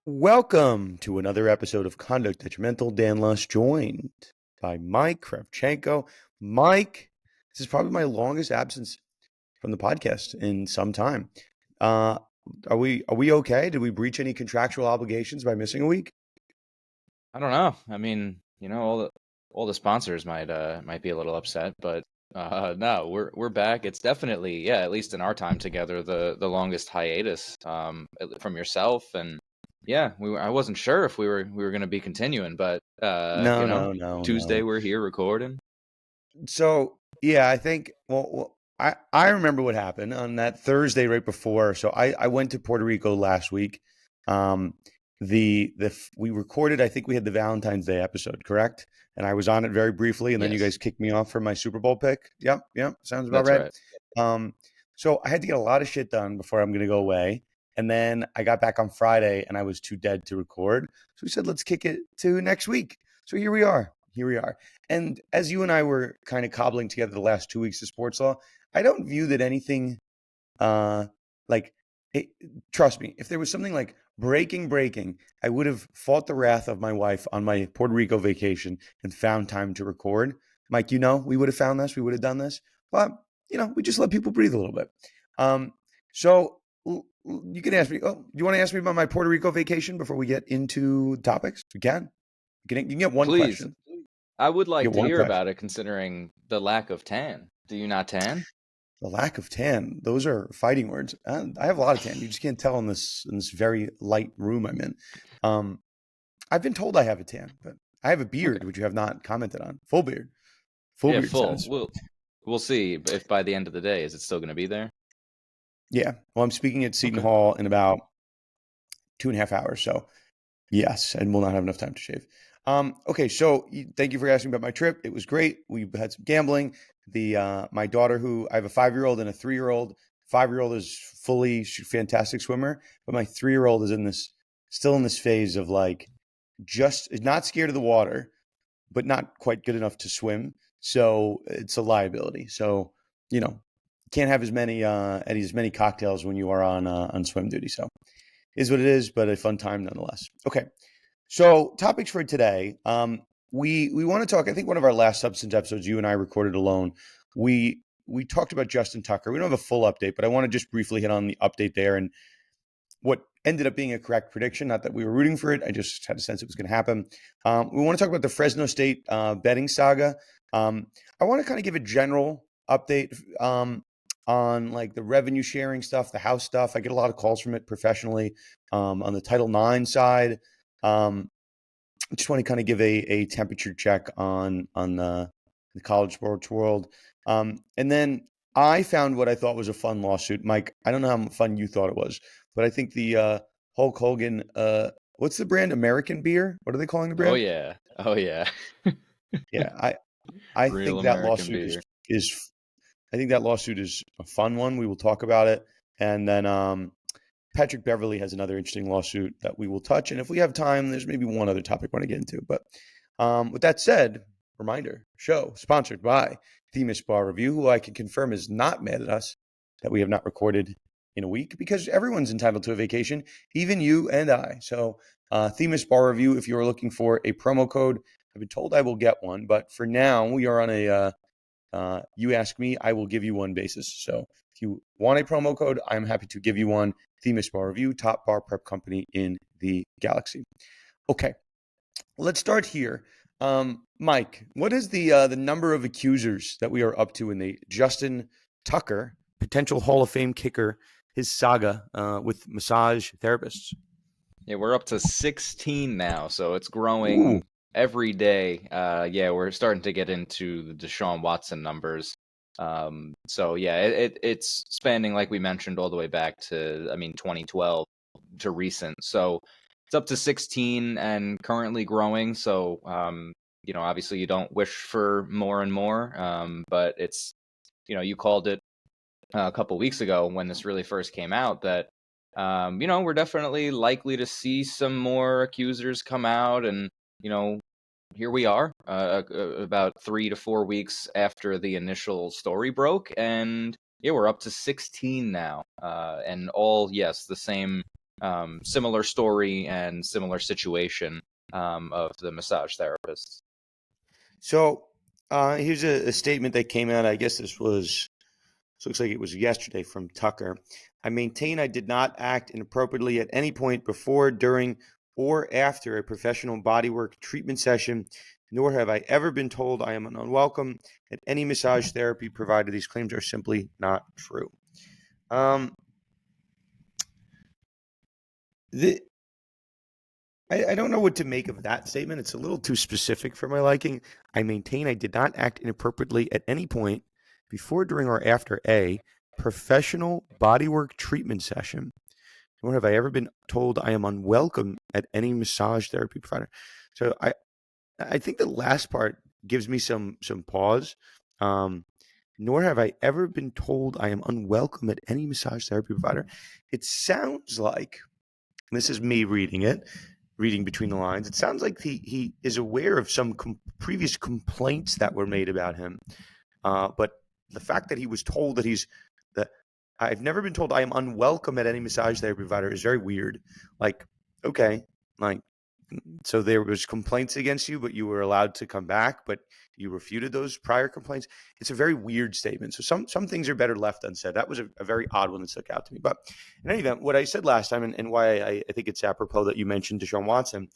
Welcome to another episode of Conduct Detrimental. Dan Luss, joined by Mike Kravchenko. Mike, this is probably my longest absence from the podcast in some time. Uh, are we okay? Did we breach any contractual obligations by missing a week? I don't know. I mean, all the sponsors might be a little upset, but no, we're back. It's definitely, yeah, at least in our time together, the longest hiatus from yourself. And yeah, I wasn't sure if we were going to be continuing, but No, no, no, Tuesday no. we're here recording. So yeah, I think I remember what happened on that Thursday right before. So I went to Puerto Rico last week. Um, we recorded. I think we had the Valentine's Day episode, correct? And I was on it very briefly, and then you Yes, guys kicked me off for my Super Bowl pick. Yep, yep, sounds about that's right. right. Um, so I had to get a lot of shit done before I'm going to go away. And then I got back on Friday, and I was too dead to record. So we said, let's kick it to next week. So here we are. Here we are. And as you and I were kind of cobbling together the last 2 weeks of sports law, I don't view that anything uh like it, trust me, if there was something like breaking, I would have fought the wrath of my wife on my Puerto Rico vacation and found time to record. Mike, we would have found this, we would have done this, but we just let people breathe a little bit. So you can ask me. Oh, do you want to ask me about my Puerto Rico vacation before we get into topics? We can. You can get one Please, question. I would You like get to one hear question. about it, considering the lack of tan. Do you not tan? The lack of tan. Those are fighting words. I have a lot of tan. You just can't tell in this very light room I'm in. Um, I've been told I have a tan, but I have a Okay. beard, which you have not commented on. Full beard. Full Yeah, beard full. status. We'll see if by the end of the day, is it still going to be there? Yeah. Well, I'm speaking at Seton Okay. Hall in about 2.5 hours. So yes, and we'll not have enough time to shave. Okay, so thank you for asking about my trip. It was great. We had some gambling. The My daughter, who I have a 5-year-old and a 3-year-old. 5-year-old is she's a fantastic swimmer, but my 3-year-old is still in this phase of like just not scared of the water, but not quite good enough to swim. So it's a liability. So can't have as many cocktails when you are on swim duty. So is what it is, but a fun time nonetheless. Okay. So topics for today. We want to talk. I think one of our last substance episodes, you and I recorded alone. We talked about Justin Tucker. We don't have a full update, but I want to just briefly hit on the update there and what ended up being a correct prediction. Not that we were rooting for it. I just had a sense it was going to happen. We want to talk about the Fresno State betting saga. I want to kind of give a general update on like the revenue sharing stuff, the house stuff. I get a lot of calls from it professionally on the Title IX side. I just want to kind of give a temperature check on the college sports world. And then I found what I thought was a fun lawsuit. Mike, I don't know how fun you thought it was, but I think the Hulk Hogan, what's the brand? American beer? What are they calling the Oh brand? yeah. Oh yeah. Yeah, I Real think that American lawsuit beer. is I think that lawsuit is a fun one. We will talk about it, and then Patrick Beverly has another interesting lawsuit that we will touch. And if we have time, there's maybe one other topic I want to get into. But with that said, reminder show sponsored by Themis Bar Review, who I can confirm is not mad at us that we have not recorded in a week because everyone's entitled to a vacation, even you and I. So, Themis Bar Review, if you're looking for a promo code, I've been told I will get one. But for now, we are on a you ask me, I will give you one basis. So if you want a promo code, I'm happy to give you one. Themis Bar Review, top bar prep company in the galaxy. Okay, let's start here. Mike, what is the number of accusers that we are up to in the Justin Tucker potential Hall of Fame kicker, his saga with massage therapists? Yeah, we're up to 16 now, so it's Ooh, growing every day. Yeah, we're starting to get into the Deshaun Watson numbers. So yeah, it's spanning, like we mentioned, all the way back to, I mean, 2012 to recent. So it's up to 16 and currently growing. So obviously you don't wish for more and more, but it's, you called it a couple weeks ago when this really first came out that we're definitely likely to see some more accusers come out, and here we are, about 3 to 4 weeks after the initial story broke, and yeah, we're up to 16 now, and all, yes, the same similar story and similar situation of the massage therapist. So here's a statement that came out. I guess this looks like it was yesterday from Tucker. I maintain I did not act inappropriately at any point before, during, or after a professional bodywork treatment session, nor have I ever been told I am unwelcome at any massage therapy provider. These claims are simply not true. I don't know what to make of that statement. It's a little too specific for my liking. I maintain I did not act inappropriately at any point before, during, or after a professional bodywork treatment session, nor have I ever been told I am unwelcome at any massage therapy provider. So I think the last part gives me some pause. Nor have I ever been told I am unwelcome at any massage therapy provider. It sounds like, and this is me reading between the lines, it sounds like he is aware of some previous complaints that were made about him. But the fact that he was told that I've never been told I am unwelcome at any massage therapy provider is very weird. Like, okay, like, so there was complaints against you, but you were allowed to come back, but you refuted those prior complaints. It's a very weird statement. So some things are better left unsaid. That was a very odd one that stuck out to me. But in any event, what I said last time, and why I think it's apropos that you mentioned Deshaun Watson,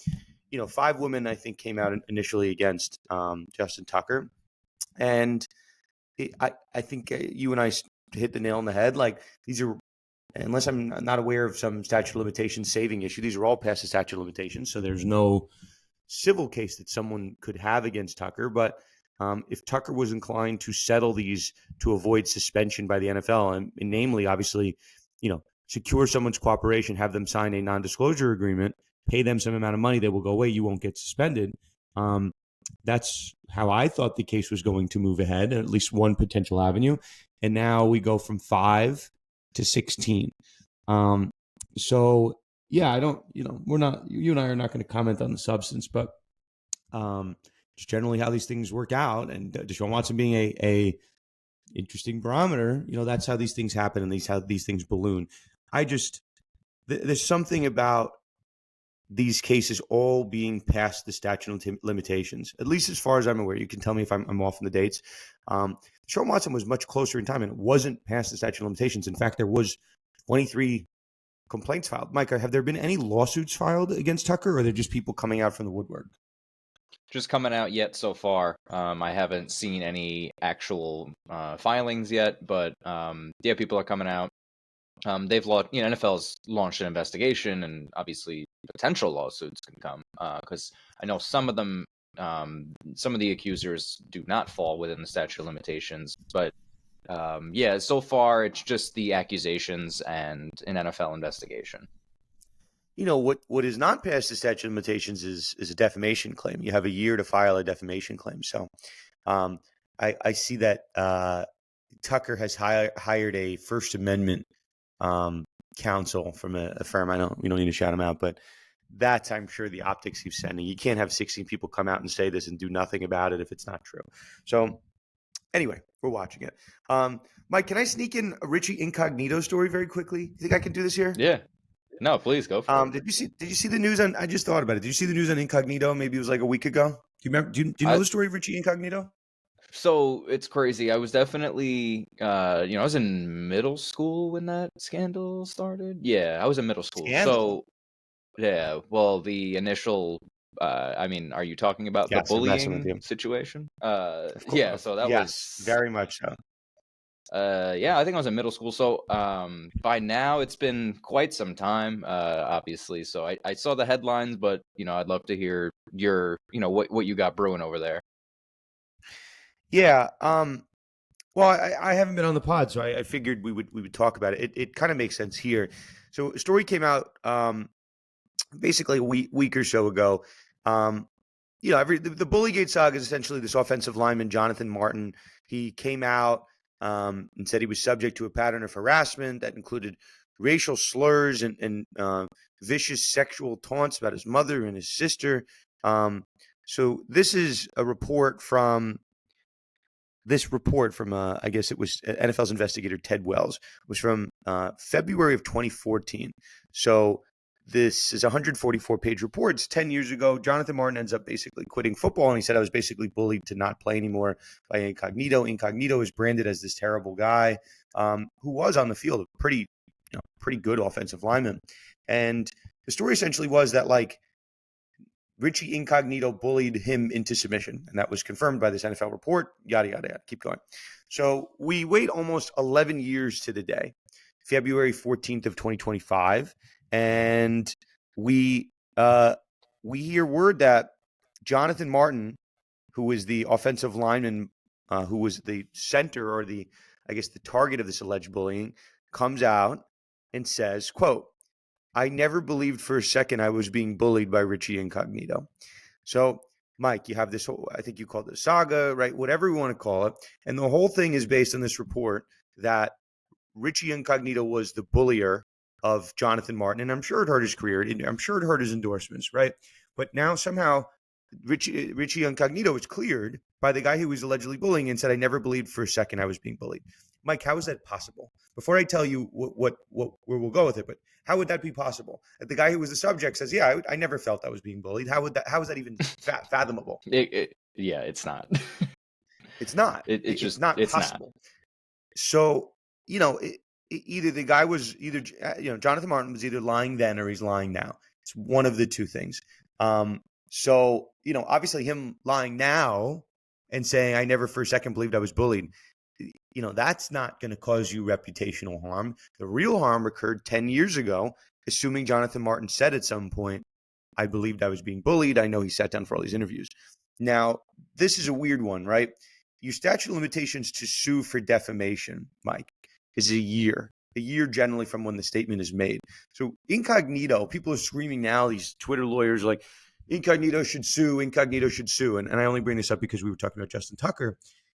5 women I think came out initially against Justin Tucker, and I think you and I hit the nail on the head. Like, these are, unless I'm not aware of some statute of limitations saving issue, these are all past the statute of limitations. So there's no civil case that someone could have against Tucker. But if Tucker was inclined to settle these to avoid suspension by the NFL, and namely, obviously, secure someone's cooperation, have them sign a non-disclosure agreement, pay them some amount of money that will go away, you won't get suspended. That's how I thought the case was going to move ahead, at least one potential avenue. And now we go from 5 to 16. So yeah, I don't, we're not, you and I are not going to comment on the substance, but just generally how these things work out. And Deshaun Watson being a interesting barometer, that's how these things happen and how these things balloon. There's something about these cases all being past the statute of limitations, at least as far as I'm aware. You can tell me if I'm off on the dates. Deshaun Watson was much closer in time, and it wasn't past the statute of limitations. In fact, there was 23 complaints filed. Micah, have there been any lawsuits filed against Tucker, or are there just people coming out from the woodwork? Just coming out yet so far. I haven't seen any actual filings yet, but yeah, people are coming out. They've launched, NFL's launched an investigation, and obviously potential lawsuits can come because I know some of them, some of the accusers do not fall within the statute of limitations. But yeah, so far it's just the accusations and an NFL investigation. What is not past the statute of limitations is a defamation claim. You have a year to file a defamation claim. So I see that Tucker has hired a First Amendment counsel from a firm. We don't need to shout him out, but that's, I'm sure, the optics he's sending. You can't have 16 people come out and say this and do nothing about it if it's not true. So anyway, we're watching it. Mike, can I sneak in a Richie Incognito story very quickly? You think I can do this here? Yeah. No, please go for it. Did you see the news on? I just thought about it. Did you see the news on Incognito? Maybe it was like a week ago. Do you remember? Do you know the story of Richie Incognito? So it's crazy. I was definitely, I was in middle school when that scandal started. Yeah, I was in middle school. Scandal? So yeah, well, the initial, are you talking about the Yes, I'm messing with bullying you. situation? Of course. Yeah, so that Yes, was, very much so. yeah, I think I was in middle school. So by now it's been quite some time, obviously. So I saw the headlines, but I'd love to hear your, what you got brewing over there. Yeah. Well, I haven't been on the pod, so I figured we would talk about it. It kind of makes sense here. So a story came out basically a week or so ago. The Bullygate saga is essentially this offensive lineman, Jonathan Martin. He came out and said he was subject to a pattern of harassment that included racial slurs and vicious sexual taunts about his mother and his sister. So this is a report from I guess it was NFL's investigator Ted Wells. It was from February of 2014. So this is a 144-page report. It's 10 years ago. Jonathan Martin ends up basically quitting football, and he said, I was basically bullied to not play anymore by Incognito. Incognito is branded as this terrible guy who was on the field a pretty good offensive lineman. And the story essentially was that, like, Richie Incognito bullied him into submission, and that was confirmed by this NFL report, yada, yada, yada. Keep going. So we wait almost 11 years to the day, February 14th of 2025, and we hear word that Jonathan Martin, who is the offensive lineman, who was the center or the target of this alleged bullying, comes out and says, quote, I never believed for a second I was being bullied by Richie Incognito. So, Mike, you have this whole, I think you called it a saga, right? Whatever you want to call it. And the whole thing is based on this report that Richie Incognito was the bullier of Jonathan Martin. And I'm sure it hurt his career. I'm sure it hurt his endorsements, right? But now somehow Richie Incognito was cleared by the guy who was allegedly bullying and said, I never believed for a second I was being bullied. Mike, how is that possible? Before I tell you where we'll go with it, but how would that be possible? The guy who was the subject says, yeah, I never felt I was being bullied. How is that even fathomable? It's not. It's not. It's not possible. Not. So, either the guy was Jonathan Martin was either lying then or he's lying now. It's one of the two things. So, obviously him lying now and saying, I never for a second believed I was bullied, that's not going to cause you reputational harm. The real harm occurred 10 years ago, assuming Jonathan Martin said at some point, I believed I was being bullied. I know he sat down for all these interviews. Now, this is a weird one, right? Your statute of limitations to sue for defamation, Mike, is a year generally from when the statement is made. So Incognito, people are screaming now, these Twitter lawyers like, Incognito should sue. And I only bring this up because we were talking about Justin Tucker.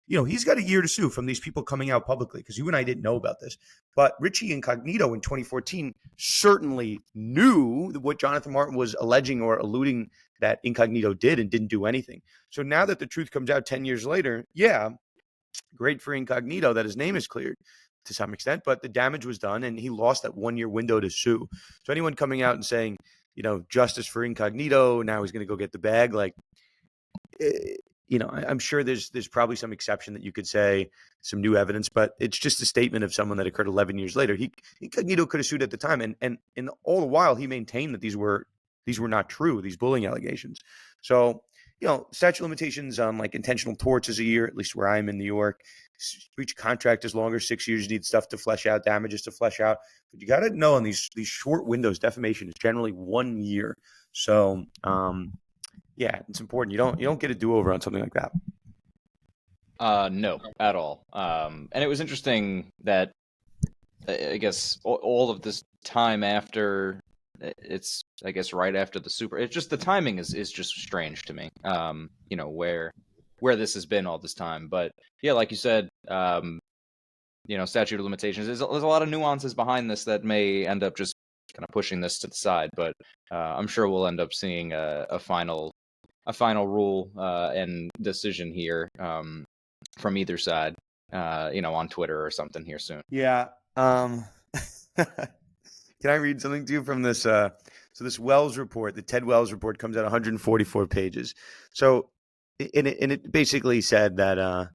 He's got a year to sue from these people coming out publicly, because you and I didn't know about this. But Richie Incognito in 2014 certainly knew what Jonathan Martin was alleging or alluding that Incognito did and didn't do anything. So now that the truth comes out 10 years later, yeah, great for Incognito that his name is cleared to some extent, but the damage was done and he lost that 1 year window to sue. So anyone coming out and saying, justice for Incognito, now he's going to go get the bag, like, I'm sure there's probably some exception that you could say, some new evidence, but it's just a statement of someone that occurred 11 years later. Incognito could have sued at the time, and all the while he maintained that these were not true, these bullying allegations. So, statute of limitations on like intentional torts is a year, at least where I'm in New York. Breach of contract is longer, 6 years. You need stuff to flesh out, damages to flesh out. But you got to know on these short windows, defamation is generally 1 year. So, yeah, it's important. You don't get a do-over on something like that. No, at all. And it was interesting that I guess all of this time after, it's I guess right after the Super. It's just the timing is just strange to me. Where this has been all this time, but yeah, like you said, statute of limitations. There's a lot of nuances behind this that may end up just kind of pushing this to the side, but I'm sure we'll end up seeing a final rule and decision here from either side, on Twitter or something here soon. Yeah. Can I read something to you from this? So this Wells report, the Ted Wells report, comes out 144 pages. So, it basically said that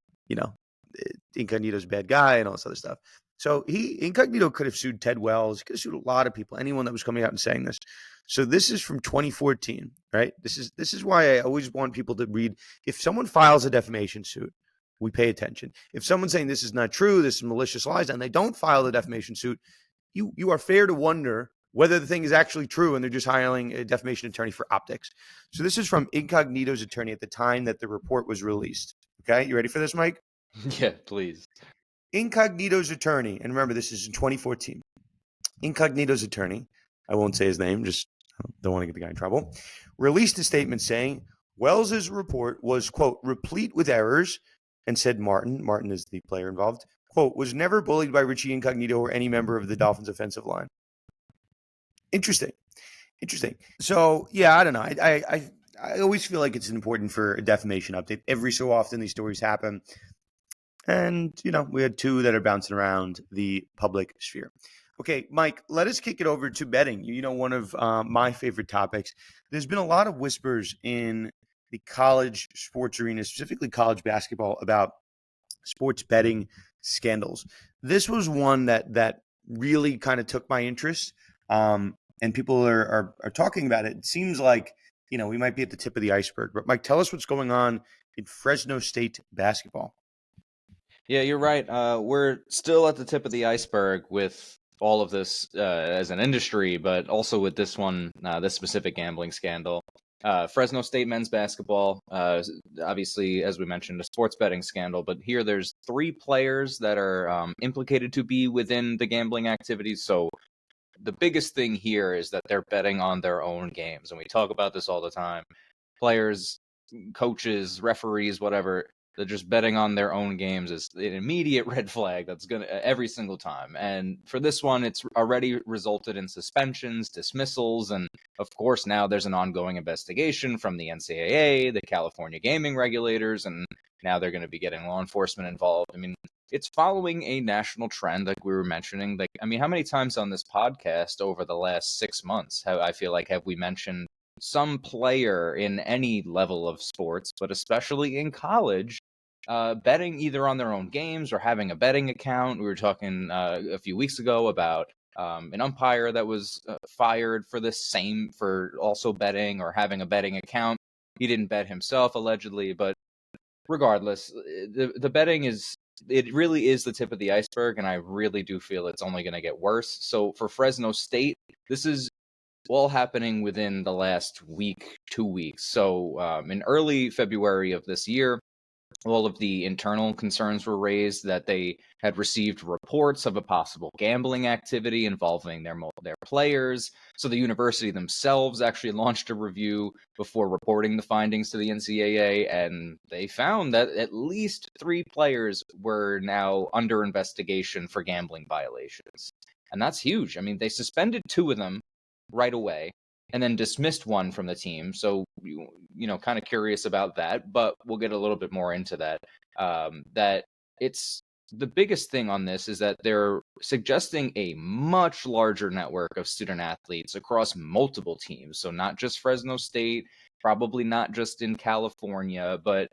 Incognito's a bad guy and all this other stuff. So Incognito could have sued Ted Wells. He could have sued a lot of people, anyone that was coming out and saying this. So this is from 2014, right? This is why I always want people to read. If someone files a defamation suit, we pay attention. If someone's saying this is not true, this is malicious lies, and they don't file the defamation suit, you are fair to wonder whether the thing is actually true and they're just hiring a defamation attorney for optics. So this is from Incognito's attorney at the time that the report was released. Okay, you ready for this, Mike? Yeah, please. Incognito's attorney, and remember, this is in 2014. Incognito's attorney, I won't say his name, just don't want to get the guy in trouble, released a statement saying Wells's report was, quote, replete with errors, and said Martin is the player involved, quote, was never bullied by Richie Incognito or any member of the Dolphins offensive line. Interesting. So, yeah, I don't know. I always feel like it's important for a defamation update. Every so often these stories happen. And, we had two that are bouncing around the public sphere. Okay, Mike, let us kick it over to betting. You know, one of my favorite topics. There's been a lot of whispers in the college sports arena, specifically college basketball, about sports betting scandals. This was one that really kind of took my interest, and people are talking about it. It seems like we might be at the tip of the iceberg. But Mike, tell us what's going on in Fresno State basketball. Yeah, you're right. We're still at the tip of the iceberg with all of this as an industry, but also with this one, this specific gambling scandal. Fresno State men's basketball, obviously, as we mentioned, a sports betting scandal, but here there's 3 players that are implicated to be within the gambling activities. So the biggest thing here is that they're betting on their own games, and we talk about this all the time. Players, coaches, referees, whatever, they're just betting on their own games is an immediate red flag that's going to every single time. And for this one, it's already resulted in suspensions, dismissals, and of course now there's an ongoing investigation from the NCAA, the California gaming regulators, and now they're going to be getting law enforcement involved. I mean, it's following a national trend like we were mentioning. Like, I mean, how many times on this podcast over the last 6 months have we mentioned some player in any level of sports, but especially in college, betting either on their own games or having a betting account? We were talking a few weeks ago about an umpire that was fired for also betting or having a betting account. He didn't bet himself, allegedly, but regardless, the betting it really is the tip of the iceberg, and I really do feel it's only going to get worse. So for Fresno State, this is all happening within the last week, 2 weeks. So in early February of this year, all of the internal concerns were raised that they had received reports of a possible gambling activity involving their players. So the university themselves actually launched a review before reporting the findings to the NCAA, and they found that at least 3 players were now under investigation for gambling violations. And that's huge. I mean, they suspended 2 of them right away and then dismissed one from the team. So, kind of curious about that, but we'll get a little bit more into that. That it's the biggest thing on this is that they're suggesting a much larger network of student athletes across multiple teams. So, not just Fresno State, probably not just in California, but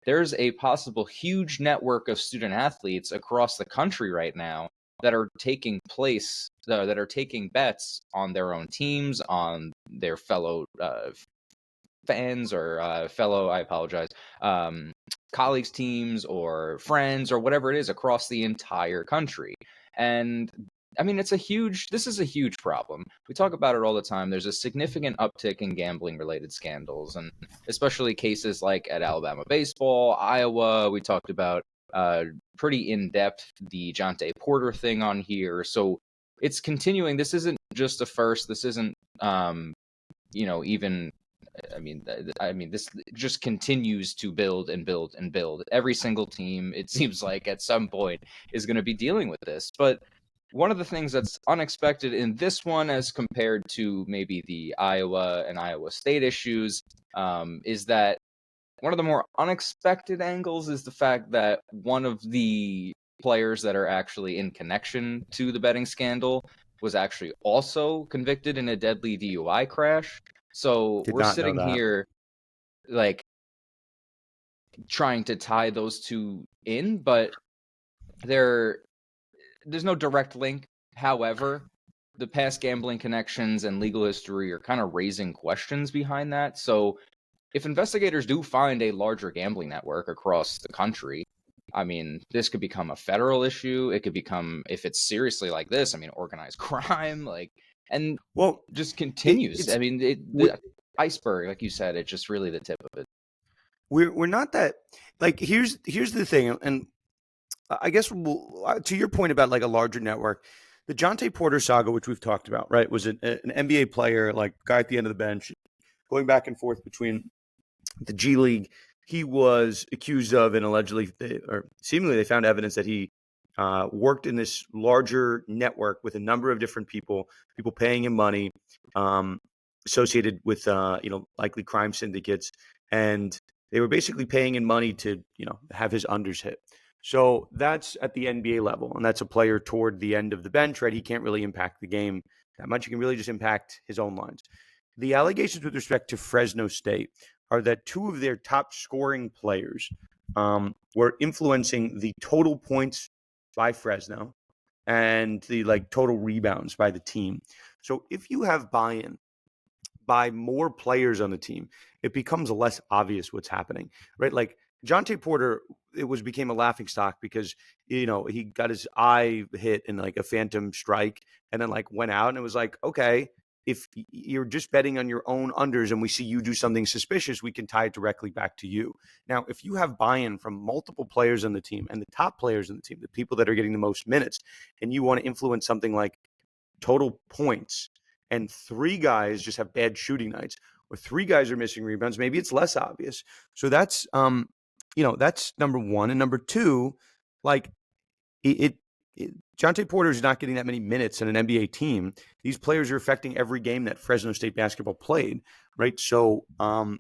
there's a possible huge network of student athletes across the country right now that are taking bets on their own teams, on their fellow fans or I apologize, colleagues' teams or friends or whatever it is across the entire country. And I mean, this is a huge problem. We talk about it all the time. There's a significant uptick in gambling related scandals, and especially cases like at Alabama baseball, Iowa. We talked about pretty in depth the Jonte Porter thing on here. So it's continuing. This isn't just a first. This isn't, even. This just continues to build and build and build. Every single team, it seems like, at some point is going to be dealing with this. But one of the things that's unexpected in this one, as compared to maybe the Iowa and Iowa State issues, is that one of the more unexpected angles is the fact that one of the players that are actually in connection to the betting scandal was actually also convicted in a deadly DUI crash. So Did we're not know sitting that. here like trying to tie those two in, but there there's no direct link. However, the past gambling connections and legal history are kind of raising questions behind that. So if investigators do find a larger gambling network across the country, I mean, this could become a federal issue. It could become, if it's seriously like this, I mean, organized crime, and Well, just it, continues. I it's mean, we, the iceberg, like you said, it's just really the tip of it. we're not that like. Here's the thing, and I guess to your point about like a larger network, the Jonte Porter saga, which we've talked about, right, was an NBA player, like guy at the end of the bench, going back and forth between the G League. He was accused of and allegedly, or seemingly, they found evidence that he worked in this larger network with a number of different people paying him money, um, associated with likely crime syndicates, and they were basically paying him money to have his unders hit. So that's at the NBA level, and that's a player toward the end of the bench, right? He can't really impact the game that much. He can really just impact his own lines. The allegations with respect to Fresno State are that two of their top scoring players were influencing the total points by Fresno and the like total rebounds by the team. So if you have buy-in by more players on the team, it becomes less obvious what's happening, right? Like Jonte Porter, it was became a laughing stock because he got his eye hit in like a phantom strike, and then like went out, and it was like, okay, if you're just betting on your own unders and we see you do something suspicious, we can tie it directly back to you. Now, if you have buy-in from multiple players on the team and the top players on the team, the people that are getting the most minutes, and you want to influence something like total points, and three guys just have bad shooting nights, or three guys are missing rebounds, maybe it's less obvious. So that's number one. And number two, like Jonte Porter is not getting that many minutes in an NBA team. These players are affecting every game that Fresno State basketball played, right? So I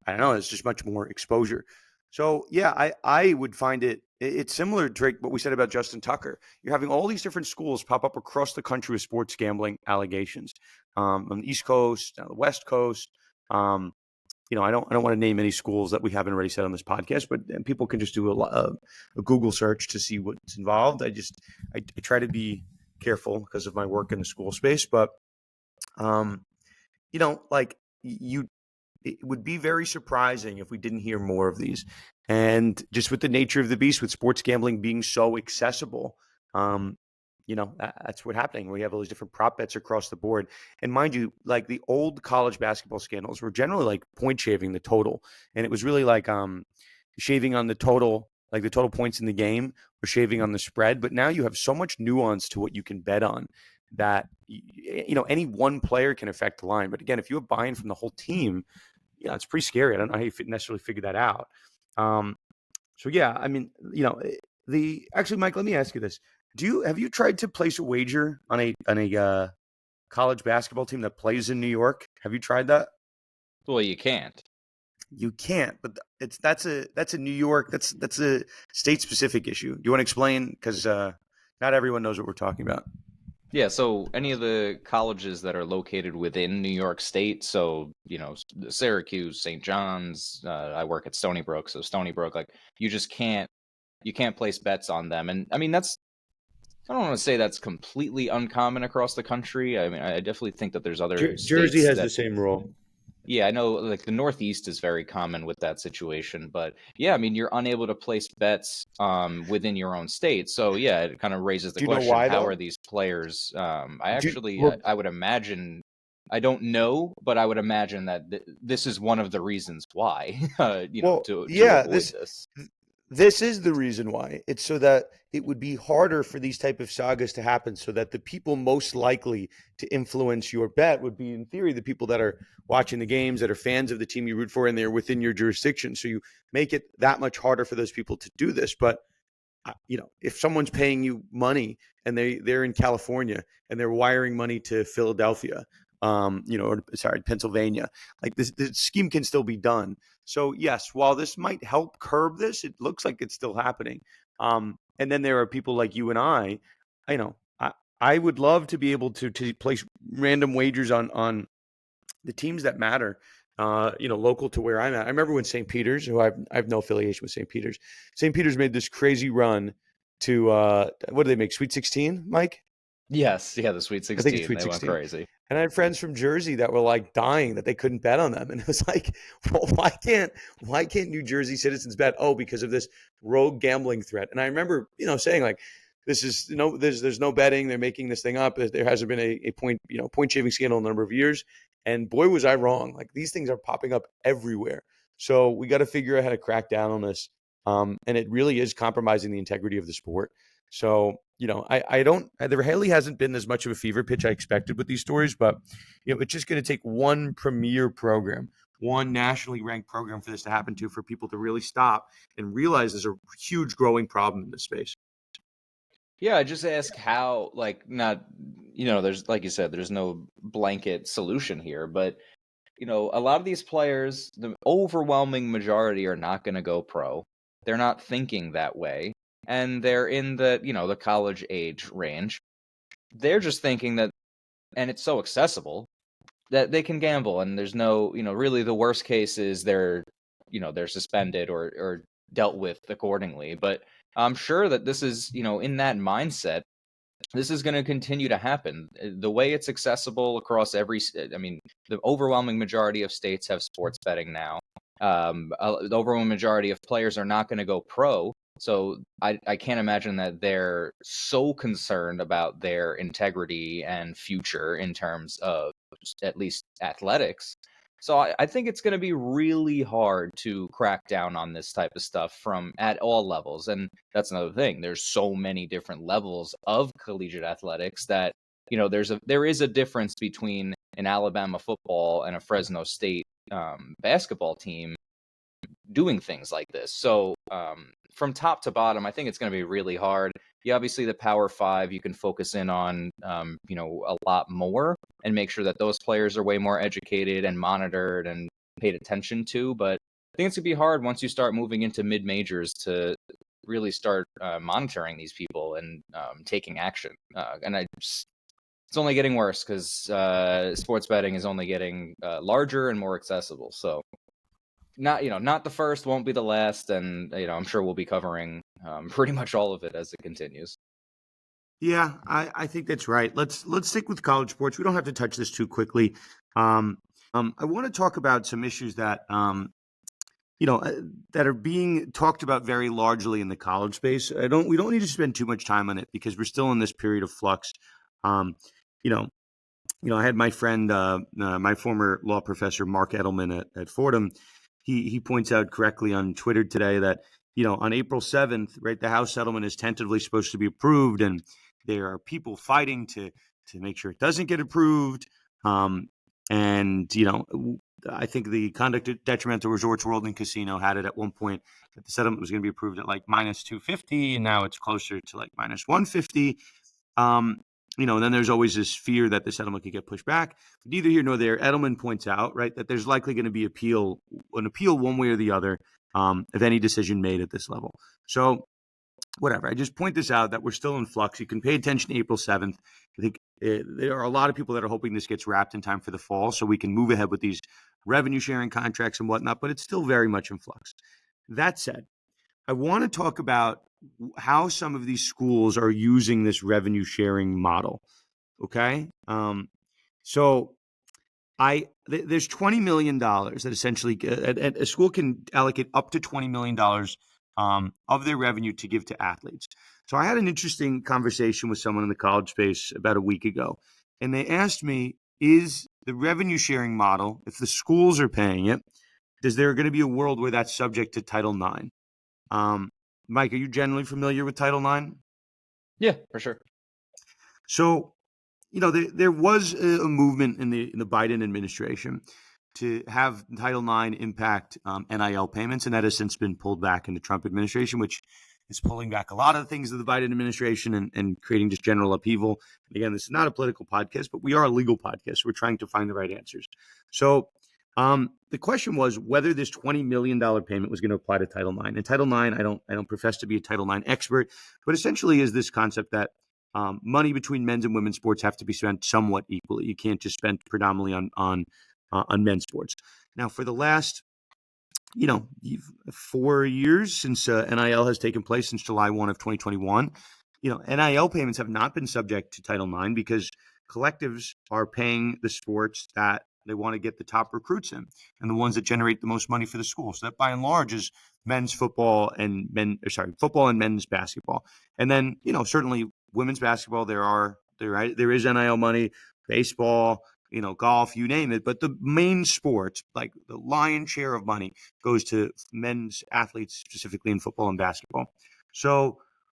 don't know. It's just much more exposure. So yeah, I would find it's similar to what we said about Justin Tucker. You're having all these different schools pop up across the country with sports gambling allegations, on the East Coast, on the West Coast. I don't want to name any schools that we haven't already said on this podcast, but people can just do a Google search to see what's involved. I try to be careful because of my work in the school space, but like you it would be very surprising if we didn't hear more of these. And just with the nature of the beast, with sports gambling being so accessible, that's what's happening. We have all these different prop bets across the board. And mind you, like the old college basketball scandals were generally like point shaving the total. And it was really like shaving on the total, like the total points in the game, or shaving on the spread. But now you have so much nuance to what you can bet on that any one player can affect the line. But again, if you have buy-in from the whole team, it's pretty scary. I don't know how you necessarily figure that out. So yeah, I mean, actually, Mike, let me ask you this: have you tried to place a wager on a college basketball team that plays in New York? Have you tried that? Well, you can't. You can't, but that's a New York, that's a state specific issue. Do you want to explain? Because not everyone knows what we're talking about. Yeah, so any of the colleges that are located within New York State, so Syracuse, St. John's, I work at Stony Brook, so Stony Brook, like you can't place bets on them, and I mean I don't want to say that's completely uncommon across the country. I mean, I definitely think that there's other Jersey states has that the same rule. yeah, I know like the Northeast is very common with that situation, but yeah, I mean you're unable to place bets within your own state. So yeah, it kind of raises the Do you know question, why how are though? these players I Do you, actually well, I would imagine I don't know, but I would imagine that this is one of the reasons why to yeah, avoid this. this is the reason why. It's so that it would be harder for these type of sagas to happen, so that the people most likely to influence your bet would be, in theory, the people that are watching the games, that are fans of the team you root for, and they're within your jurisdiction. So you make it that much harder for those people to do this. But if someone's paying you money and they're in California and they're wiring money to Philadelphia, or sorry, Pennsylvania, like this, the scheme can still be done. So yes, while this might help curb this, it looks like it's still happening. And then there are people like you and I know, I would love to be able to place random wagers on the teams that matter, local to where I'm at. I remember when St. Peter's, who I have no affiliation with St. Peter's. St. Peter's made this crazy run to what do they make? Sweet 16, Mike? Yes, yeah, the Sweet I think it's 16, Sweet they went 16. crazy. And I had friends from Jersey that were like dying that they couldn't bet on them. And it was like, well, why can't New Jersey citizens bet? Oh, because of this rogue gambling threat. And I remember, saying like, this is there's no betting. They're making this thing up. There hasn't been a point shaving scandal in a number of years. And boy, was I wrong. Like these things are popping up everywhere. So we got to figure out how to crack down on this. And it really is compromising the integrity of the sport. So, I don't, there really hasn't been as much of a fever pitch I expected with these stories, but, it's just going to take one premier program, one nationally ranked program for this to happen to, for people to really stop and realize there's a huge growing problem in this space. Yeah, I just ask how, like, not, there's, like you said, there's no blanket solution here, but, a lot of these players, the overwhelming majority are not going to go pro. They're not thinking that way. and they're in the, the college age range, they're just thinking that, and it's so accessible that they can gamble, and there's no, really the worst case is they're suspended or dealt with accordingly. But I'm sure that this is, in that mindset, this is going to continue to happen. The way it's accessible across I mean, the overwhelming majority of states have sports betting now. The overwhelming majority of players are not going to go pro. So I can't imagine that they're so concerned about their integrity and future in terms of at least athletics. So I think it's going to be really hard to crack down on this type of stuff from at all levels. And that's another thing. There's so many different levels of collegiate athletics that, there is a difference between an Alabama football and a Fresno State basketball team doing things like this. So from top to bottom, I think it's going to be really hard. Obviously the Power Five, you can focus in on, a lot more and make sure that those players are way more educated and monitored and paid attention to. But I think it's going to be hard once you start moving into mid majors to really start monitoring these people and taking action. It's only getting worse because sports betting is only getting larger and more accessible. So not the first, won't be the last, and I'm sure we'll be covering pretty much all of it as it continues. Yeah, I think that's right. Let's stick with college sports. We don't have to touch this too quickly. I want to talk about some issues that that are being talked about very largely in the college space. We don't need to spend too much time on it because we're still in this period of flux. Um, you know, I had my friend, my former law professor, Mark Edelman at Fordham. He points out correctly on Twitter today that, on April 7th, right, the House settlement is tentatively supposed to be approved, and there are people fighting to make sure it doesn't get approved. And I think the Conduct Detrimental Resorts World and Casino had it at one point that the settlement was going to be approved at like minus 250, and now it's closer to like minus 150. And then there's always this fear that the settlement could get pushed back. But neither here nor there. Edelman points out, right, that there's likely going to be an appeal one way or the other of any decision made at this level. So whatever. I just point this out that we're still in flux. You can pay attention to April 7th. I think there are a lot of people that are hoping this gets wrapped in time for the fall so we can move ahead with these revenue sharing contracts and whatnot, but it's still very much in flux. That said, I want to talk about how some of these schools are using this revenue sharing model. Okay. So there's $20 million that essentially a school can allocate up to $20 million of their revenue to give to athletes. So I had an interesting conversation with someone in the college space about a week ago, and they asked me, is the revenue sharing model, if the schools are paying it, is there going to be a world where that's subject to Title IX? Mike, are you generally familiar with Title IX? Yeah, for sure. So, there was a movement in the Biden administration to have Title IX impact NIL payments, and that has since been pulled back in the Trump administration, which is pulling back a lot of things of the Biden administration and creating just general upheaval. And again, this is not a political podcast, but we are a legal podcast. We're trying to find the right answers. So the question was whether this $20 million payment was going to apply to Title IX. And Title IX, I don't profess to be a Title IX expert, but essentially is this concept that money between men's and women's sports have to be spent somewhat equally. You can't just spend predominantly on men's sports. Now, for the last 4 years since NIL has taken place since July 1 of 2021, NIL payments have not been subject to Title IX because collectives are paying the sports that they want to get the top recruits in and the ones that generate the most money for the school. So that by and large is football and men's basketball. And then, certainly women's basketball, there is NIL money, baseball, golf, you name it. But the main sports, like the lion's share of money, goes to men's athletes, specifically in football and basketball. So,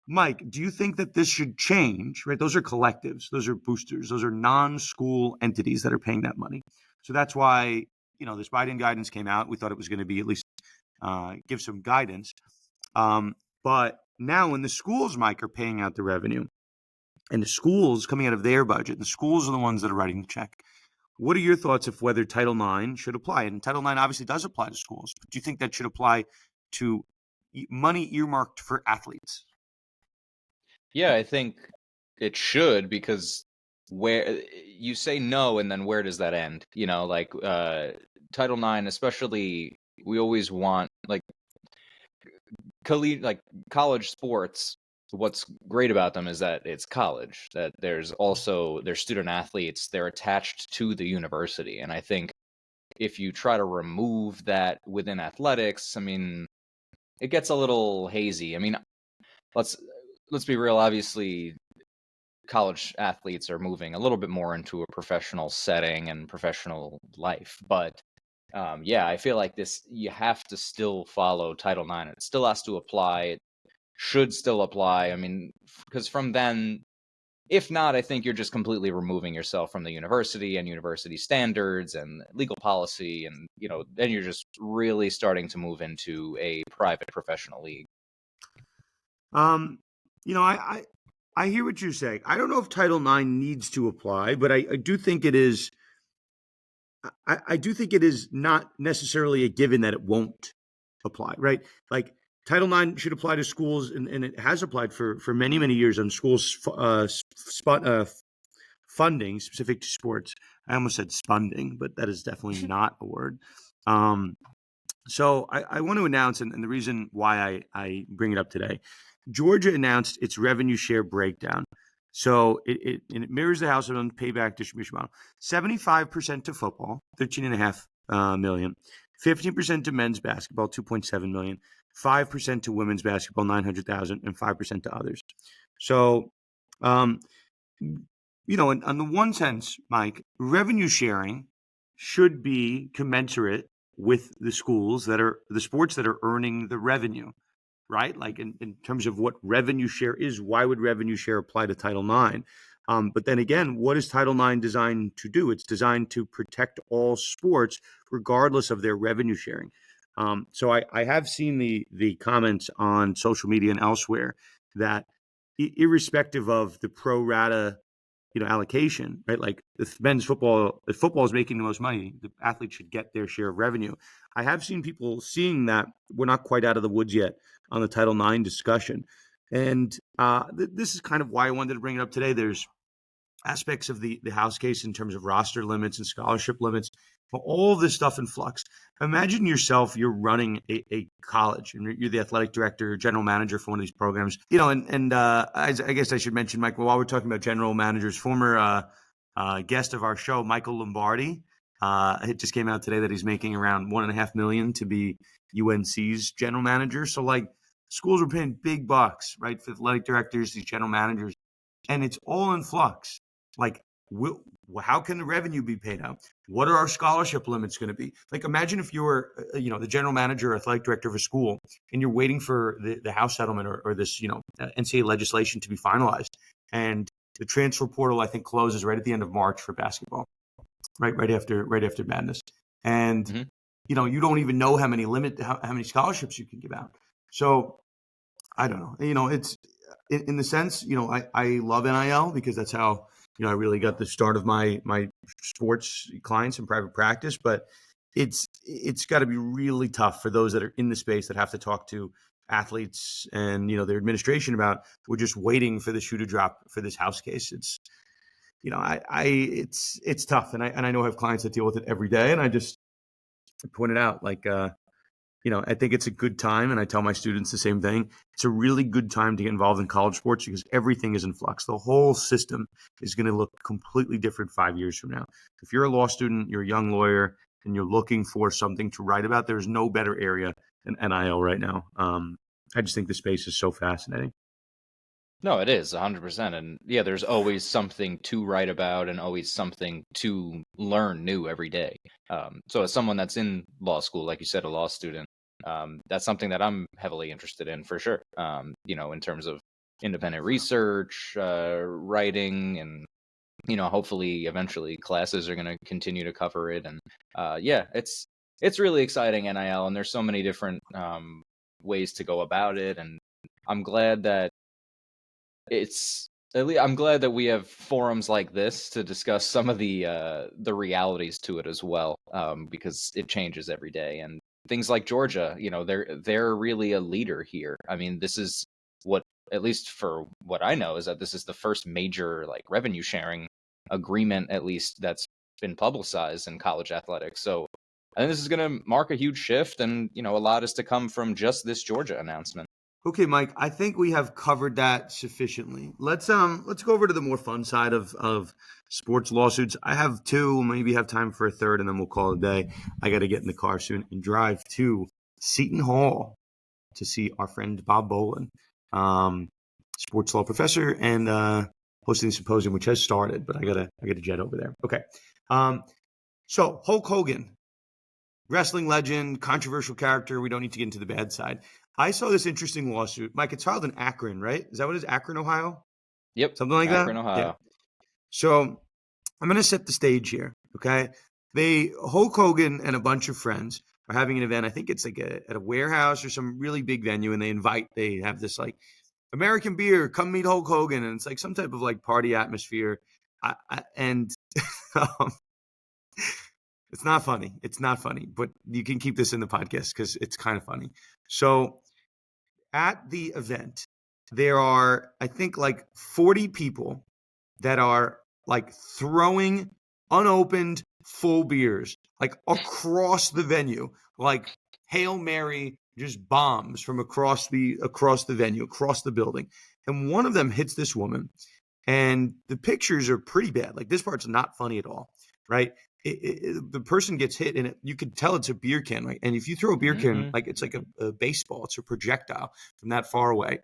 Mike, do you think that this should change? Right? Those are collectives. Those are boosters. Those are non-school entities that are paying that money. So that's why, this Biden guidance came out. We thought it was going to be at least give some guidance. But now when the schools, Mike, are paying out the revenue and the schools coming out of their budget, the schools are the ones that are writing the check. What are your thoughts of whether Title IX should apply? And Title IX obviously does apply to schools, but do you think that should apply to money earmarked for athletes? Yeah, I think it should, because where you say no, and then where does that end? Like Title IX, especially, we always want like like college sports. What's great about them is that it's college. That there's student athletes. They're attached to the university, and I think if you try to remove that within athletics, I mean, it gets a little hazy. I mean, let's let's be real. Obviously, college athletes are moving a little bit more into a professional setting and professional life, but yeah, I feel like this, you have to still follow Title IX. It still has to apply. It should still apply. I mean, because from then, if not, I think you're just completely removing yourself from the university and university standards and legal policy, and then you're just really starting to move into a private professional league. Um, you know, I hear what you're saying. I don't know if Title IX needs to apply, but I do think it is. I do think it is not necessarily a given that it won't apply, right? Like Title IX should apply to schools, and it has applied for many many years on schools funding specific to sports. I almost said spunding, but that is definitely not a word. Um, so I want to announce, and the reason why I bring it up today, Georgia announced its revenue share breakdown. So it mirrors the House on payback distribution model. 75% to football, 13.5 million. 15% to men's basketball, 2.7 million. 5% to women's basketball, 900,000, and 5% to others. So, um, on the one sense, Mike, revenue sharing should be commensurate with the sports that are earning the revenue, right? Like in terms of what revenue share is, why would revenue share apply to Title IX? But then again, what is Title IX designed to do? It's designed to protect all sports, regardless of their revenue sharing. So I have seen the comments on social media and elsewhere that irrespective of the pro rata allocation, right? Like if football is making the most money, the athletes should get their share of revenue. I have seen people seeing that we're not quite out of the woods yet on the Title IX discussion. And this is kind of why I wanted to bring it up today. There's aspects of the House case in terms of roster limits and scholarship limits, but all of this stuff in flux. Imagine yourself, you're running a college and you're the athletic director, general manager for one of these programs, I guess I should mention, Mike, while we're talking about general managers, former guest of our show, Michael Lombardi, it just came out today that he's making around 1.5 million to be UNC's general manager. So like schools are paying big bucks, right, for athletic directors, these general managers, and it's all in flux. Like, how can the revenue be paid out? What are our scholarship limits going to be? Like, imagine if you were, the general manager or athletic director of a school, and you're waiting for the House settlement or this, NCAA legislation to be finalized, and the transfer portal I think closes right at the end of March for basketball, right after madness, and Mm-hmm. you don't even know how many scholarships you can give out. So I don't know. It's in the sense, I love NIL because that's how, I really got the start of my sports clients in private practice. But it's got to be really tough for those that are in the space that have to talk to athletes and, their administration about, we're just waiting for the shoe to drop for this House case. It's, it's tough. And I know I have clients that deal with it every day. And I just pointed out, like, I think it's a good time, and I tell my students the same thing. It's a really good time to get involved in college sports because everything is in flux. The whole system is going to look completely different 5 years from now. If you're a law student, you're a young lawyer, and you're looking for something to write about, there's no better area than NIL right now. I just think the space is so fascinating. No, it is 100%. And yeah, there's always something to write about and always something to learn new every day. So as someone that's in law school, like you said, a law student, that's something that I'm heavily interested in for sure. In terms of independent research, writing, and, hopefully eventually classes are going to continue to cover it. And yeah, it's really exciting, NIL, and there's so many different ways to go about it. And I'm glad that I'm glad that we have forums like this to discuss some of the realities to it as well, because it changes every day. And things like Georgia, they're really a leader here. I mean, this is what at least for what I know, is that this is the first major like revenue sharing agreement, at least that's been publicized in college athletics. So I think this is going to mark a huge shift, and a lot is to come from just this Georgia announcement. Okay, Mike, I think we have covered that sufficiently. Let's go over to the more fun side of sports lawsuits. I have two, maybe have time for a third, and then we'll call it a day. I got to get in the car soon and drive to Seton Hall to see our friend Bob Bolin, sports law professor, and hosting the symposium, which has started, but I gotta jet over there. Okay, so Hulk Hogan, wrestling legend, controversial character. We don't need to get into the bad side. I saw this interesting lawsuit. Mike, it's filed in Akron, right? Is that what it is? Akron, Ohio? Yep, Something like Akron, that? Yeah. Ohio. So I'm going to set the stage here, okay? Hulk Hogan and a bunch of friends are having an event. I think it's like at a warehouse or some really big venue, and they have this like American beer, come meet Hulk Hogan, and it's like some type of like party atmosphere. And um, it's not funny. It's not funny, but you can keep this in the podcast because it's kind of funny. So at the event, there are, I think, like 40 people that are like throwing unopened full beers like across the venue, like Hail Mary, just bombs from across the venue, across the building. And one of them hits this woman, and the pictures are pretty bad. Like this part's not funny at all, right? The person gets hit, and you can tell it's a beer can, right? And if you throw a beer can, like it's like a baseball, it's a projectile from that far away.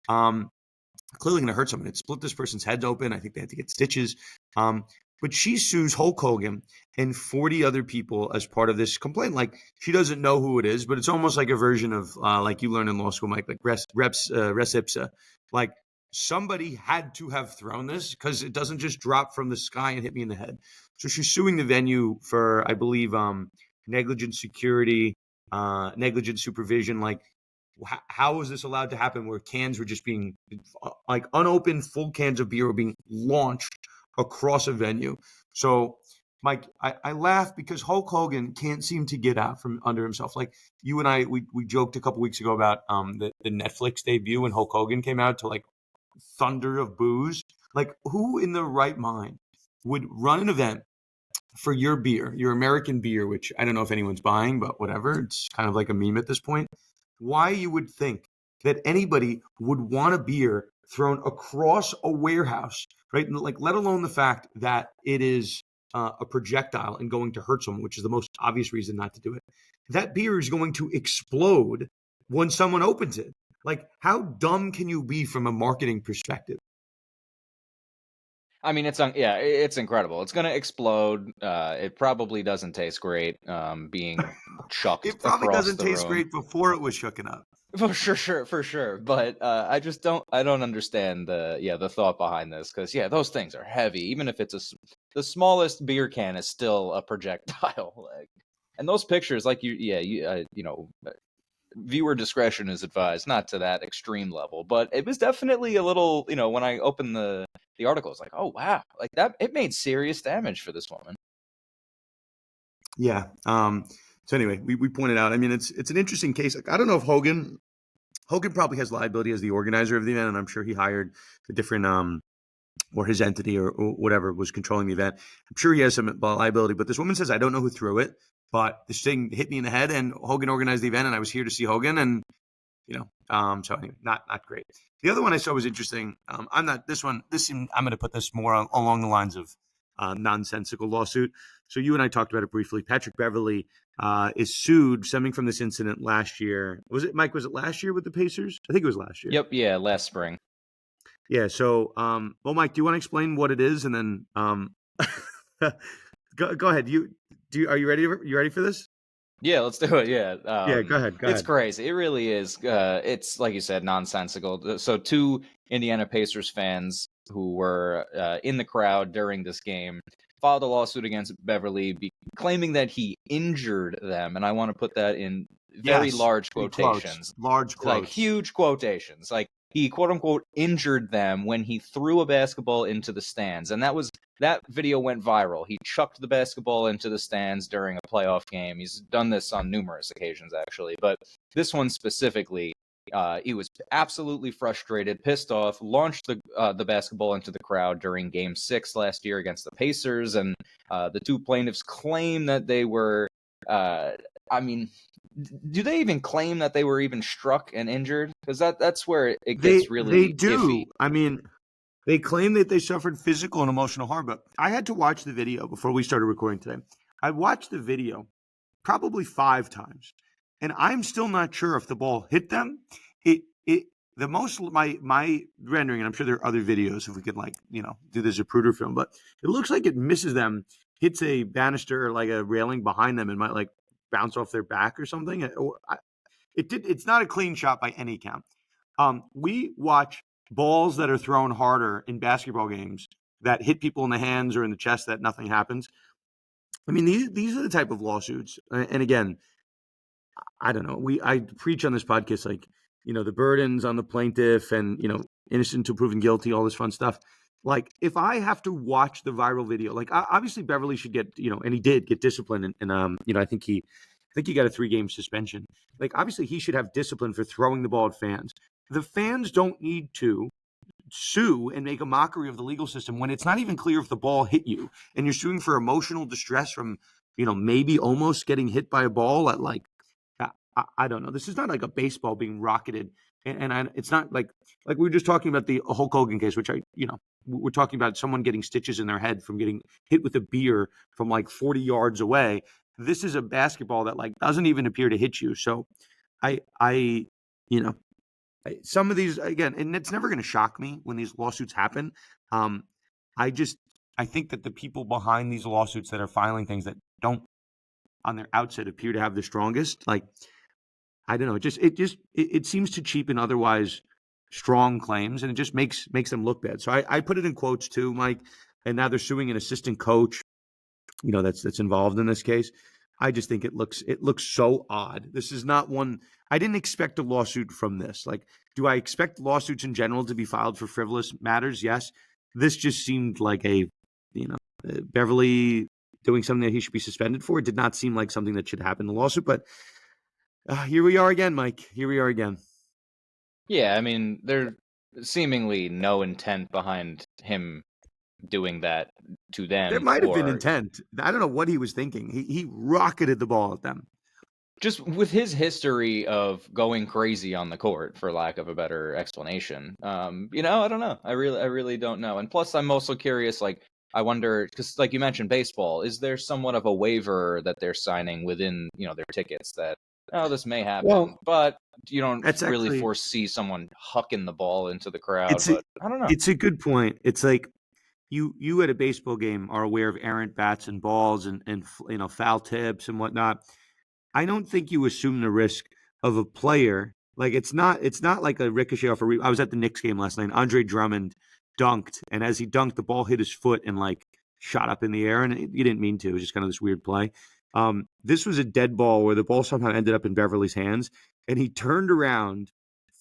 Clearly going to hurt someone. It split this person's head open. I think they had to get stitches. But she sues Hulk Hogan and 40 other people as part of this complaint. Like she doesn't know who it is, but it's almost like a version of like you learn in law school, Mike, like res ipsa. Like somebody had to have thrown this because it doesn't just drop from the sky and hit me in the head. So she's suing the venue for, I believe, negligent security, negligent supervision. Like, how is this allowed to happen where cans were just being like unopened full cans of beer were being launched across a venue? So Mike, I laugh because Hulk Hogan can't seem to get out from under himself. Like you and I, we joked a couple weeks ago about the Netflix debut when Hulk Hogan came out to like thunder of booze. Like who in their right mind would run an event for your beer, your American beer, which I don't know if anyone's buying, but whatever. It's kind of like a meme at this point. Why you would think that anybody would want a beer thrown across a warehouse, right? Like, let alone the fact that it is a projectile and going to hurt someone, which is the most obvious reason not to do it. That beer is going to explode when someone opens it. Like, how dumb can you be from a marketing perspective? I mean, it's incredible. It's gonna explode. It probably doesn't taste great, being chucked It probably across doesn't the taste room. great before it was shooken up. For sure. But I don't understand the thought behind this, because those things are heavy. Even if it's the smallest beer can is still a projectile. Like, and those pictures, like viewer discretion is advised, not to that extreme level, but it was definitely a little, when I opened the article, it's like, oh wow, like that, it made serious damage for this woman. Yeah. So anyway, we pointed out. I mean, it's an interesting case. Like, I don't know if Hogan probably has liability as the organizer of the event, and I'm sure he hired a different or his entity or whatever was controlling the event. I'm sure he has some liability. But this woman says, I don't know who threw it, but this thing hit me in the head, and Hogan organized the event, and I was here to see Hogan, and so anyway, not great. The other one I saw was interesting. I'm not this one. I'm going to put this more along the lines of nonsensical lawsuit. So you and I talked about it briefly. Patrick Beverley is sued stemming from this incident last year. Was it, Mike? Was it last year with the Pacers? I think it was last year. Yep, yeah, last spring. Yeah. So, well, Mike, do you want to explain what it is, and then go ahead. Are you ready? You ready for this? Yeah, let's do it. Yeah. Yeah. Go ahead. Go It's ahead. crazy. It really is. It's like you said, nonsensical. So two Indiana Pacers fans who were in the crowd during this game filed a lawsuit against Beverly, claiming that he injured them, and I want to put that in very large quotations, large quotes, like huge quotations. Like he quote unquote injured them when he threw a basketball into the stands, and that video went viral. He chucked the basketball into the stands during a playoff game. He's done this on numerous occasions, actually, but this one specifically, He was absolutely frustrated, pissed off, launched the basketball into the crowd during Game 6 last year against the Pacers, and the two plaintiffs claim that they were. I mean, do they even claim that they were even struck and injured? Because that's where it They gets they really iffy. do. I mean, they claim that they suffered physical and emotional harm, but I had to watch the video before we started recording today. I watched the video probably 5 times, and I'm still not sure if the ball hit them. It the most my rendering, and I'm sure there are other videos if we could do the Zapruder film, but it looks like it misses them, hits a banister or like a railing behind them, and might like bounce off their back or something. It's not a clean shot by any count. We watch balls that are thrown harder in basketball games that hit people in the hands or in the chest that nothing happens. I mean, these are the type of lawsuits. And again, I don't know. I preach on this podcast like, the burdens on the plaintiff and, innocent until proven guilty, all this fun stuff. Like, if I have to watch the viral video, like obviously Beverly should get, and he did get disciplined, and I think he got a 3-game suspension. Like, obviously he should have discipline for throwing the ball at fans. The fans don't need to sue and make a mockery of the legal system when it's not even clear if the ball hit you, and you're suing for emotional distress from, maybe almost getting hit by a ball at like, I don't know. This is not like a baseball being rocketed, it's not like we were just talking about the Hulk Hogan case, which we're talking about someone getting stitches in their head from getting hit with a beer from like 40 yards away. This is a basketball that like doesn't even appear to hit you. So I some of these, again, and it's never going to shock me when these lawsuits happen. Um, I think that the people behind these lawsuits that are filing things that don't on their outset appear to have the strongest, like, I don't know, it seems to cheapen otherwise strong claims, and it just makes them look bad. So I put it in quotes too, Mike, and now they're suing an assistant coach, that's involved in this case. I just think it looks so odd. This is not one. I didn't expect a lawsuit from this. Like, do I expect lawsuits in general to be filed for frivolous matters? Yes. This just seemed like Beverly doing something that he should be suspended for. It did not seem like something that should happen in the lawsuit. But here we are again, Mike. Here we are again. Yeah, I mean, there's seemingly no intent behind him doing that to There them, might have been or intent. I don't know what he was thinking. He rocketed the ball at them. just with his history of going crazy on the court, for lack of a better explanation. I don't know. I really don't know. And plus, I'm also curious. Like, I wonder, because like you mentioned, baseball. Is there somewhat of a waiver that they're signing within their tickets that this may happen, Well, but you don't that's really actually foresee someone hucking the ball into the crowd? it's a, But I don't know. it's a good point. It's like you at a baseball game are aware of errant bats and balls and foul tips and whatnot. I don't think you assume the risk of a player. Like, it's not like a ricochet off I was at the Knicks game last night. Andre Drummond dunked, and as he dunked, the ball hit his foot and like shot up in the air, and he didn't mean to. It was just kind of this weird play. This was a dead ball where the ball somehow ended up in Beverly's hands, and he turned around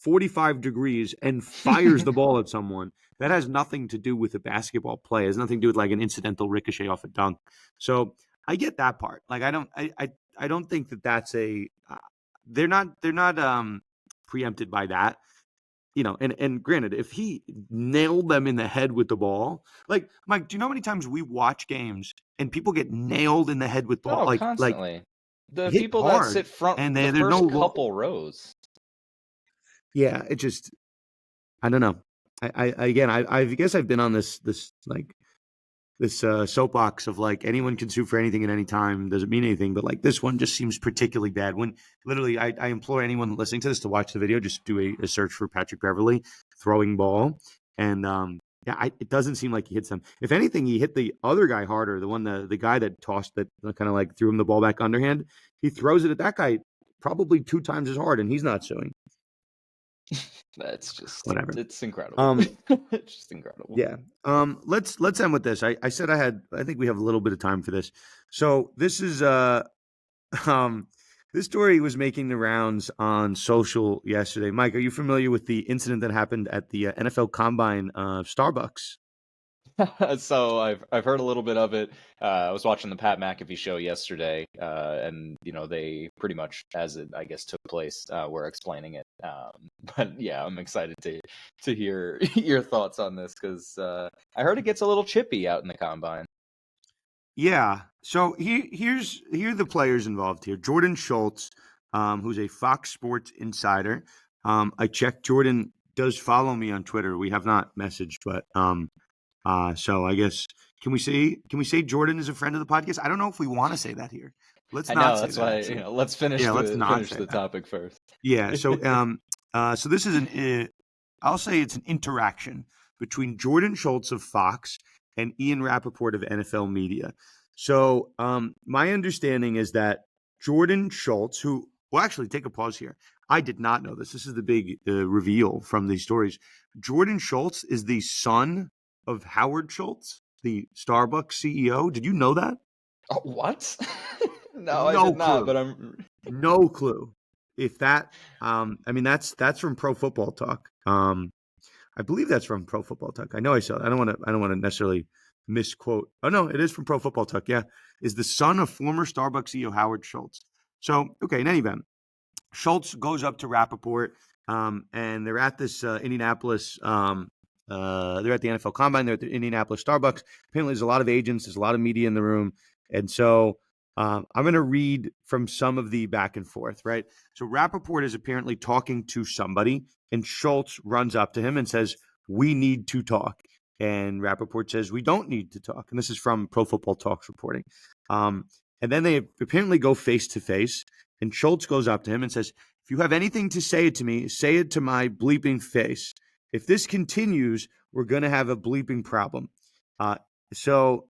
45 degrees and fires the ball at someone. That has nothing to do with a basketball play. It has nothing to do with like an incidental ricochet off a dunk. So I get that part. Like, I don't think that that's they're not preempted by that. And granted, if he nailed them in the head with the ball, like, Mike, do you know how many times we watch games and people get nailed in the head with ball, Oh, like constantly. The hit people that hard, sit front and the there's no first couple rows. yeah, it just, I don't know. Again, I guess I've been on this soapbox of like anyone can sue for anything at any time, doesn't mean anything, but like this one just seems particularly bad. When literally, I implore anyone listening to this to watch the video, just do a search for Patrick Beverly throwing ball, and yeah, it doesn't seem like he hits them. If anything, he hit the other guy harder, the guy that tossed that kind of like threw him the ball back underhand. He throws it at that guy probably 2 times as hard, and he's not suing. That's just Whatever. it's incredible. Um, It's just incredible. Yeah. Let's end with this. I said I think we have a little bit of time for this. So this is um this story was making the rounds on social yesterday. Mike, are you familiar with the incident that happened at the NFL Combine Starbucks? So I've heard a little bit of it. I was watching the Pat McAfee show yesterday, and they pretty much, as it I guess took place, were explaining it. But yeah, I'm excited to hear your thoughts on this because I heard it gets a little chippy out in the combine. Yeah. So here are the players involved here. Jordan Schultz, who's a Fox Sports insider. I checked. Jordan does follow me on Twitter. We have not messaged, but so I guess can we say Jordan is a friend of the podcast? I don't know if we want to say that here. Let's I not know say that's that why actually. let's finish Yeah, let's the not finish say the that. topic first. Yeah. So this is I'll say it's an interaction between Jordan Schultz of Fox and Ian Rappaport of NFL Media. So my understanding is that Jordan Schultz, well, actually, take a pause here. I did not know this. This is the big reveal from these stories. Jordan Schultz is the son of Howard Schultz, the Starbucks CEO. Did you know that? Oh, what? No, I No did not. clue. But I'm No clue. If that, I mean, that's from Pro Football Talk. I believe that's from Pro Football Talk. I know I saw it. I don't want to necessarily misquote. Oh no, it is from Pro Football Talk. Yeah, is the son of former Starbucks CEO Howard Schultz. So okay, in any event, Schultz goes up to Rappaport, and they're at this Indianapolis. They're at the NFL Combine. They're at the Indianapolis Starbucks. Apparently, there's a lot of agents. There's a lot of media in the room, and so I'm going to read from some of the back and forth. Right. So Rappaport is apparently talking to somebody, and Schultz runs up to him and says, "We need to talk." And Rappaport says, "We don't need to talk." And this is from Pro Football Talks reporting. Um, and then they apparently go face to face. And Schultz goes up to him and says, "If you have anything to say to me, say it to my bleeping face. If this continues, we're going to have a bleeping problem." Uh, so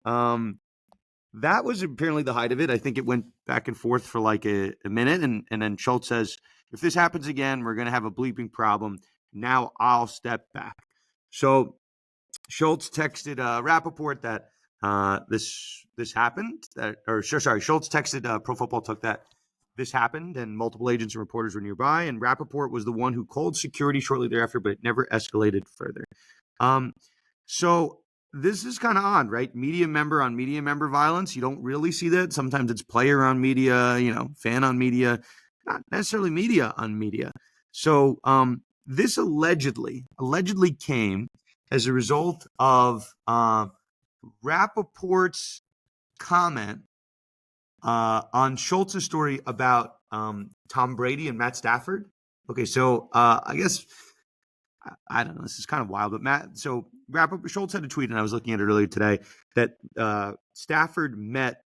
that was apparently the height of it. I think it went back and forth for like a minute. And then Schultz says, "If this happens again, we're going to have a bleeping problem. Now I'll step back." So Schultz texted Rappaport that this happened. Schultz texted Pro Football Talk that this happened, and multiple agents and reporters were nearby. And Rappaport was the one who called security shortly thereafter, but it never escalated further. Um, so this is kind of odd, right? Media member on media member violence. You don't really see that. Sometimes it's player on media, fan on media, not necessarily media on media. So this allegedly came as a result of Rappaport's comment on Schultz's story about Tom Brady and Matt Stafford. Okay, so I guess I don't know. This is kind of wild, but Schultz had a tweet, and I was looking at it earlier today that Stafford met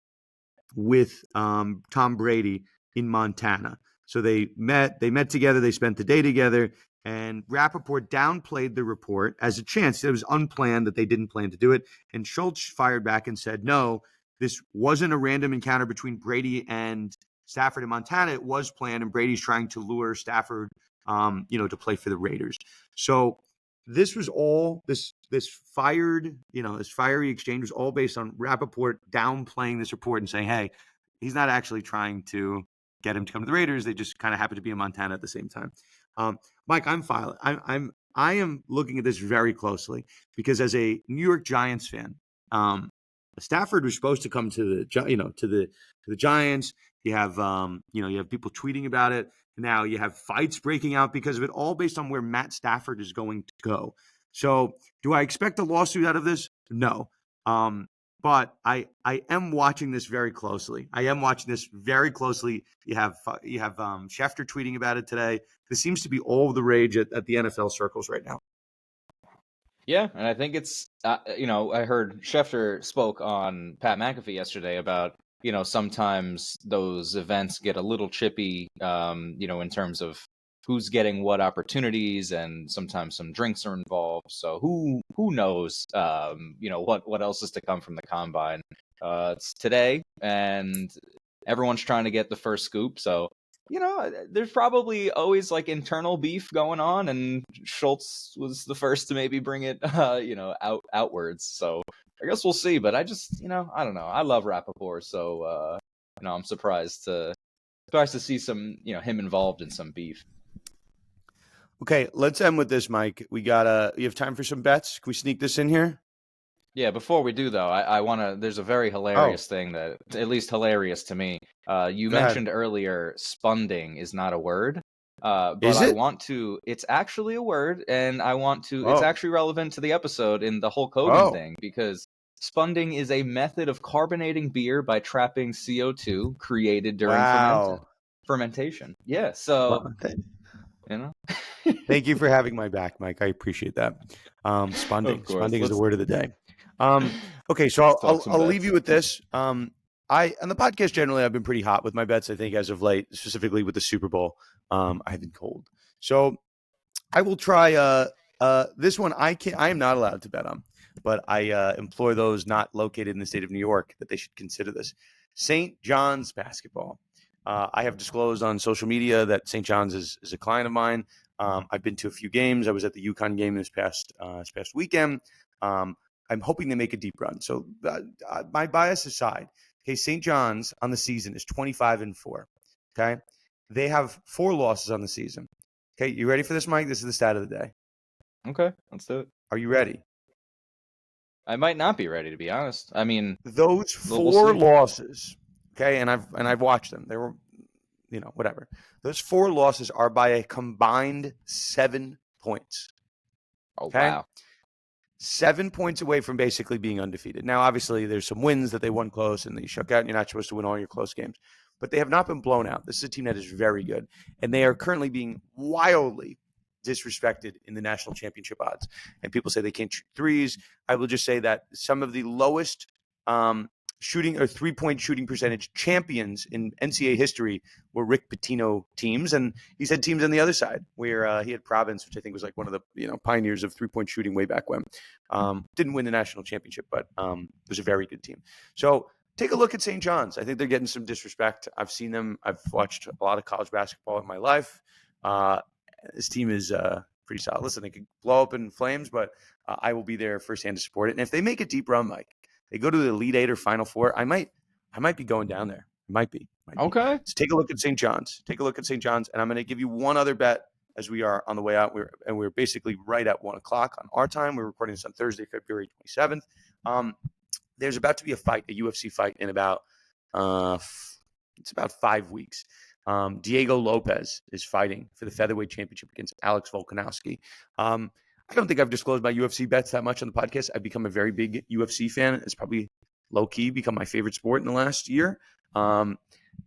with Tom Brady in Montana. So they met together, they spent the day together, and Rappaport downplayed the report as a chance. It was unplanned that they didn't plan to do it. And Schultz fired back and said, "No, this wasn't a random encounter between Brady and Stafford in Montana. It was planned, and Brady's trying to lure Stafford, to play for the Raiders." So this was all this fiery exchange was all based on Rappaport downplaying this report and saying, "Hey, he's not actually trying to get him to come to the Raiders. They just kind of happen to be in Montana at the same time." Mike, I am looking at this very closely because as a New York Giants fan, Stafford was supposed to come to the Giants. You have people tweeting about it. Now you have fights breaking out because of it, all based on where Matt Stafford is going to go. So, do I expect a lawsuit out of this? No. But I am watching this very closely. You have Schefter tweeting about it today. This seems to be all the rage at the NFL circles right now. Yeah, and I think it's I heard Schefter spoke on Pat McAfee yesterday about sometimes those events get a little chippy, in terms of who's getting what opportunities, and sometimes some drinks are involved. So who knows, what else is to come from the combine? It's today, and everyone's trying to get the first scoop. So there's probably always like internal beef going on, and Schultz was the first to maybe bring it, outwards. So I guess we'll see. But I just, I don't know. I love Rappaport, so I'm surprised to see some, him involved in some beef. Okay, let's end with this, Mike. You have time for some bets? Can we sneak this in here? Yeah, before we do though, I want to. There's a very Oh, hilarious thing that, at least hilarious to me. You go ahead. mentioned earlier, spunding is not a word, but Is I it? want to. It's actually a word, and I want to. It's Oh, actually relevant to the episode in the Hulk Hogan oh, thing because spunding is a method of carbonating beer by trapping CO2 created during wow. fermentation. Yeah, so Well, you know. thank you for having my back, Mike. I appreciate that. Of Spunding. course. Spunding is the Let's word of the day. Okay, so let's talk some I'll leave you bets. with this. I on the podcast generally I've been pretty hot with my bets. I think as of late, specifically with the Super Bowl, I've been cold. So I will try. This one I can. I am not allowed to bet on, but I implore those not located in the state of New York that they should consider this. St. John's basketball. I have disclosed on social media that St. John's is a client of mine. I've been to a few games. I was at the UConn game this past weekend. I'm hoping they make a deep run. So my bias aside, okay, St. John's on the season is 25-4. Okay, they have 4 losses on the season. Okay, you ready for this, Mike? This is the stat of the day. Okay, let's do it. Are you ready? I might not be ready to be honest. I mean, Those we'll 4 see. losses, okay, and I've watched them. They were, whatever. Those 4 losses are by a combined 7 points. Oh Okay, wow. 7 points away from basically being undefeated. Now, obviously, there's some wins that they won close and they shook out, and you're not supposed to win all your close games, but they have not been blown out. This is a team that is very good, and they are currently being wildly disrespected in the national championship odds. And people say they can't shoot threes. I will just say that some of the lowest shooting or 3-point shooting percentage champions in NCAA history were Rick Pitino teams, and he's had teams on the other side where he had Province, which I think was like one of the pioneers of 3-point shooting way back when. Didn't win the national championship, but was a very good team. So take a look at St. John's. I think they're getting some disrespect. I've seen them. I've watched a lot of college basketball in my life. This team is pretty solid. Listen, they could blow up in flames, but I will be there firsthand to support it. And if they make a deep run, Mike, they go to the Elite Eight or Final Four, I might be going down there. Might be. Okay. So take a look at St. John's. Take a look at St. John's, and I'm going to give you one other bet as we are on the way out. We're basically right at 1:00 on our time. We're recording this on Thursday, February 27th. There's about to be a UFC fight in about it's about 5 weeks. Diego Lopez is fighting for the featherweight championship against Alex Volkanovski. I don't think I've disclosed my UFC bets that much on the podcast. I've become a very big UFC fan. It's probably low-key become my favorite sport in the last year.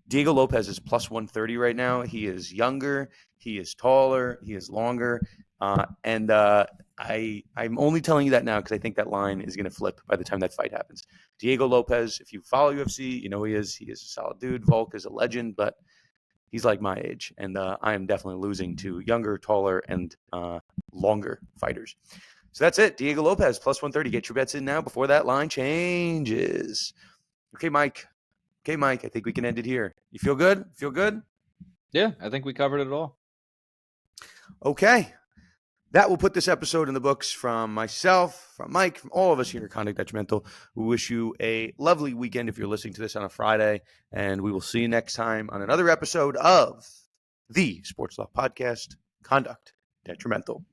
Diego Lopez is plus 130 right now. He is younger. He is taller. He is longer. And I'm only telling you that now because I think that line is going to flip by the time that fight happens. Diego Lopez, if you follow UFC, you know he is. He is a solid dude. Volk is a legend, but he's like my age. And I am definitely losing to younger, taller, and longer fighters. So that's it. Diego Lopez, plus 130. Get your bets in now before that line changes. Okay, Mike. I think we can end it here. You feel good? Feel good? Yeah, I think we covered it all. Okay. That will put this episode in the books from myself, from Mike, from all of us here at Conduct Detrimental. We wish you a lovely weekend if you're listening to this on a Friday, and we will see you next time on another episode of the Sports Law Podcast, Conduct Detrimental.